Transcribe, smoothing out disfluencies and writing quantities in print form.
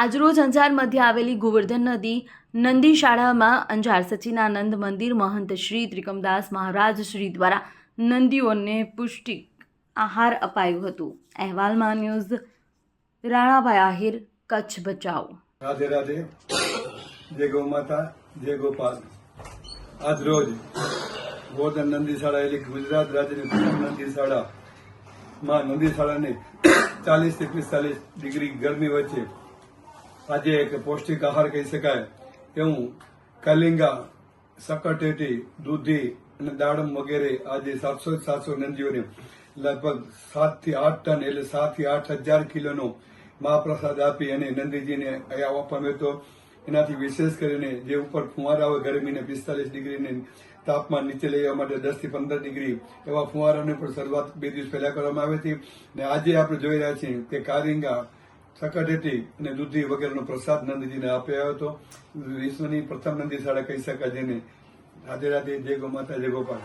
આજરોજ અંજાર મધ્ય આવેલી ગોવર્ધન નદી નંદી શાળામાં અંજાર સચ્ચિદાનંદ મંદિર મહંત શ્રી ત્રિકમદાસ મહારાજ શ્રી દ્વારા નંદીઓને પૌષ્ટિક આહાર અપાયું હતું। અહેવાલમાં ન્યૂઝ રાણાભાઈ આહિર, કચ્છ બચાવ। राधे राधे। जय गौ माता, जय गोपाल। आज रोज ગોવર્ધન નંદી શાળા એટલે ગુજરાત રાજ્યની પ્રથમ નંદી શાળા માં નંદી શાળાને 40 થી 45 ડિગ્રી ગરમી વચ્ચે આજે એક પૌષ્ટિક આહાર કહી શકાય એવું કલિંગા, સકરટેટી, દૂધી અને દાડમ વગેરે આજે 700 નંદીઓને લગભગ 7 થી 8 ટન એટલે 7 થી 8,000 કિલોનો મહાપ્રસાદ આપી અને નંદીજીને આપવામાં હતો। એનાથી વિશેષ કરીને જે ઉપર ફુવારા હોય ગરમીને 45 ડિગ્રીને તાપમાન નીચે લઈ આવવા માટે 10 થી 15 ડિગ્રી એવા ફુવારાની પણ શરૂઆત 2 દિવસ પહેલા કરવામાં આવી હતી અને આજે આપણે જોઈ રહ્યા છીએ કે કારિંગા, સકરટેટી અને દૂધી વગેરેનો પ્રસાદ નંદીજીને આપ્યો હતો। વિશ્વની પ્રથમ નંદી શાળા કહી શકાય જેને। રાધે રાધે, જય ગૌ માતા, જય ગોપાલ।